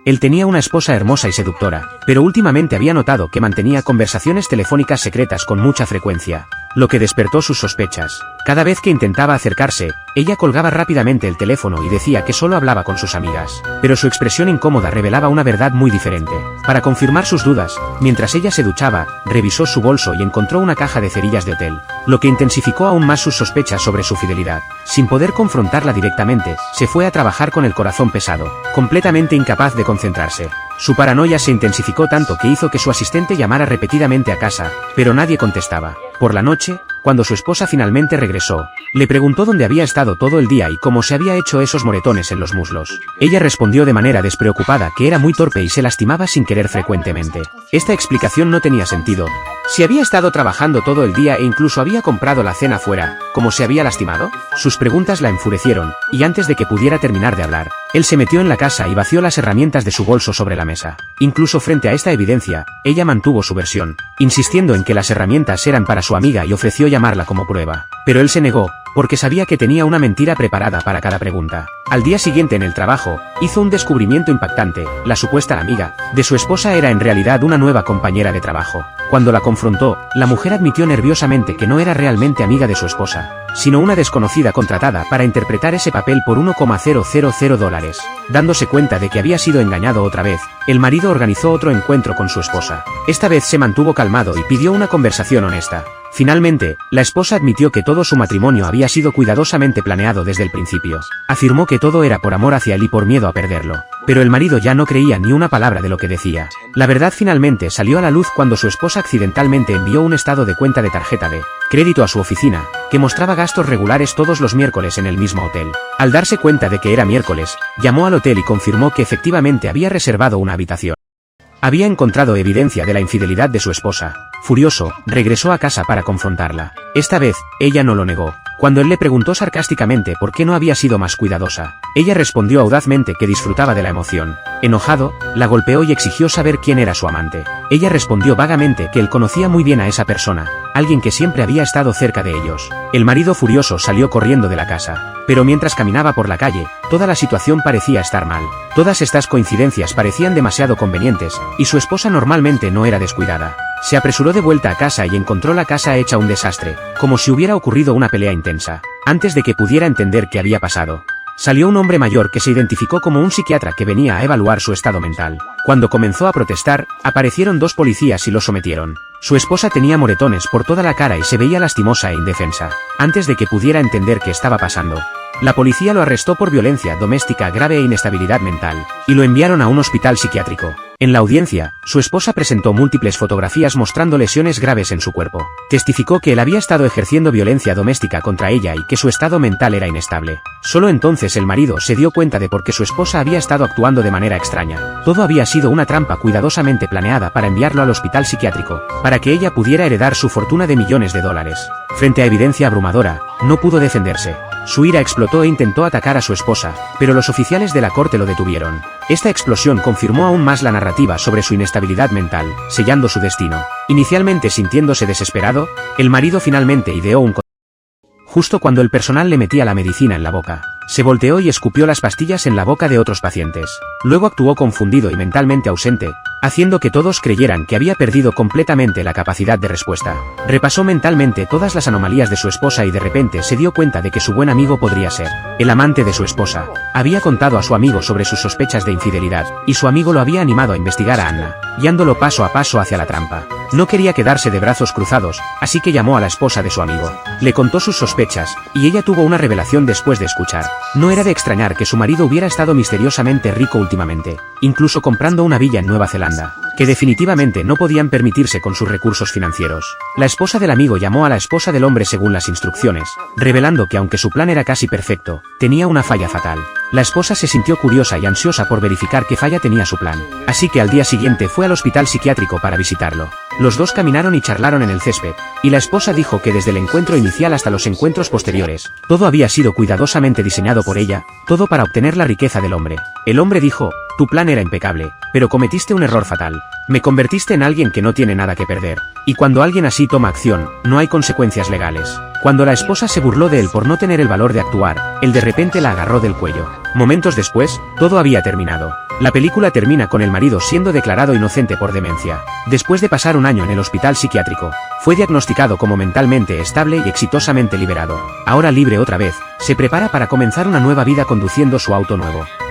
Él tenía una esposa hermosa y seductora, pero últimamente había notado que mantenía conversaciones telefónicas secretas con mucha frecuencia, lo que despertó sus sospechas. Cada vez que intentaba acercarse, ella colgaba rápidamente el teléfono y decía que solo hablaba con sus amigas. Pero su expresión incómoda revelaba una verdad muy diferente. Para confirmar sus dudas, mientras ella se duchaba, revisó su bolso y encontró una caja de cerillas de hotel, lo que intensificó aún más sus sospechas sobre su fidelidad. Sin poder confrontarla directamente, se fue a trabajar con el corazón pesado, completamente incapaz de concentrarse. Su paranoia se intensificó tanto que hizo que su asistente llamara repetidamente a casa, pero nadie contestaba. Por la noche, cuando su esposa finalmente regresó, le preguntó dónde había estado todo el día y cómo se había hecho esos moretones en los muslos. Ella respondió de manera despreocupada que era muy torpe y se lastimaba sin querer frecuentemente. Esta explicación no tenía sentido. Si había estado trabajando todo el día e incluso había comprado la cena fuera, ¿cómo se había lastimado? Sus preguntas la enfurecieron, y antes de que pudiera terminar de hablar, él se metió en la casa y vació las herramientas de su bolso sobre la mesa. Incluso frente a esta evidencia, ella mantuvo su versión, insistiendo en que las herramientas eran para su amiga y ofreció llamarla como prueba. Pero él se negó, porque sabía que tenía una mentira preparada para cada pregunta. Al día siguiente en el trabajo, hizo un descubrimiento impactante: la supuesta amiga de su esposa era en realidad una nueva compañera de trabajo. Cuando la confrontó, la mujer admitió nerviosamente que no era realmente amiga de su esposa, sino una desconocida contratada para interpretar ese papel por $1,000. Dándose cuenta de que había sido engañado otra vez, el marido organizó otro encuentro con su esposa. Esta vez se mantuvo calmado y pidió una conversación honesta. Finalmente, la esposa admitió que todo su matrimonio había sido cuidadosamente planeado desde el principio. Afirmó que todo era por amor hacia él y por miedo a perderlo. Pero el marido ya no creía ni una palabra de lo que decía. La verdad finalmente salió a la luz cuando su esposa accidentalmente envió un estado de cuenta de tarjeta de crédito a su oficina, que mostraba gastos regulares todos los miércoles en el mismo hotel. Al darse cuenta de que era miércoles, llamó al hotel y confirmó que efectivamente había reservado una habitación. Había encontrado evidencia de la infidelidad de su esposa. Furioso, regresó a casa para confrontarla. Esta vez, ella no lo negó. Cuando él le preguntó sarcásticamente por qué no había sido más cuidadosa, ella respondió audazmente que disfrutaba de la emoción. Enojado, la golpeó y exigió saber quién era su amante. Ella respondió vagamente que él conocía muy bien a esa persona, alguien que siempre había estado cerca de ellos. El marido furioso salió corriendo de la casa. Pero mientras caminaba por la calle, toda la situación parecía estar mal. Todas estas coincidencias parecían demasiado convenientes, y su esposa normalmente no era descuidada. Se apresuró de vuelta a casa y encontró la casa hecha un desastre, como si hubiera ocurrido una pelea intensa. Antes de que pudiera entender qué había pasado, salió un hombre mayor que se identificó como un psiquiatra que venía a evaluar su estado mental. Cuando comenzó a protestar, aparecieron dos policías y lo sometieron. Su esposa tenía moretones por toda la cara y se veía lastimosa e indefensa. Antes de que pudiera entender qué estaba pasando, la policía lo arrestó por violencia doméstica grave e inestabilidad mental, y lo enviaron a un hospital psiquiátrico. En la audiencia, su esposa presentó múltiples fotografías mostrando lesiones graves en su cuerpo. Testificó que él había estado ejerciendo violencia doméstica contra ella y que su estado mental era inestable. Solo entonces el marido se dio cuenta de por qué su esposa había estado actuando de manera extraña. Todo había sido una trampa cuidadosamente planeada para enviarlo al hospital psiquiátrico, para que ella pudiera heredar su fortuna de millones de dólares. Frente a evidencia abrumadora, no pudo defenderse. Su ira explotó e intentó atacar a su esposa, pero los oficiales de la corte lo detuvieron. Esta explosión confirmó aún más la narrativa sobre su inestabilidad mental, sellando su destino. Inicialmente sintiéndose desesperado, el marido finalmente ideó un justo cuando el personal le metía la medicina en la boca. Se volteó y escupió las pastillas en la boca de otros pacientes. Luego actuó confundido y mentalmente ausente, haciendo que todos creyeran que había perdido completamente la capacidad de respuesta. Repasó mentalmente todas las anomalías de su esposa y de repente se dio cuenta de que su buen amigo podría ser el amante de su esposa. Había contado a su amigo sobre sus sospechas de infidelidad, y su amigo lo había animado a investigar a Anna, guiándolo paso a paso hacia la trampa. No quería quedarse de brazos cruzados, así que llamó a la esposa de su amigo. Le contó sus sospechas, y ella tuvo una revelación después de escuchar. No era de extrañar que su marido hubiera estado misteriosamente rico últimamente, incluso comprando una villa en Nueva Zelanda, que definitivamente no podían permitirse con sus recursos financieros. La esposa del amigo llamó a la esposa del hombre según las instrucciones, revelando que aunque su plan era casi perfecto, tenía una falla fatal. La esposa se sintió curiosa y ansiosa por verificar qué falla tenía su plan, así que al día siguiente fue al hospital psiquiátrico para visitarlo. Los dos caminaron y charlaron en el césped, y la esposa dijo que desde el encuentro inicial hasta los encuentros posteriores, todo había sido cuidadosamente diseñado por ella, todo para obtener la riqueza del hombre. El hombre dijo: tu plan era impecable, pero cometiste un error fatal. Me convertiste en alguien que no tiene nada que perder. Y cuando alguien así toma acción, no hay consecuencias legales. Cuando la esposa se burló de él por no tener el valor de actuar, él de repente la agarró del cuello. Momentos después, todo había terminado. La película termina con el marido siendo declarado inocente por demencia. Después de pasar un año en el hospital psiquiátrico, fue diagnosticado como mentalmente estable y exitosamente liberado. Ahora libre otra vez, se prepara para comenzar una nueva vida conduciendo su auto nuevo.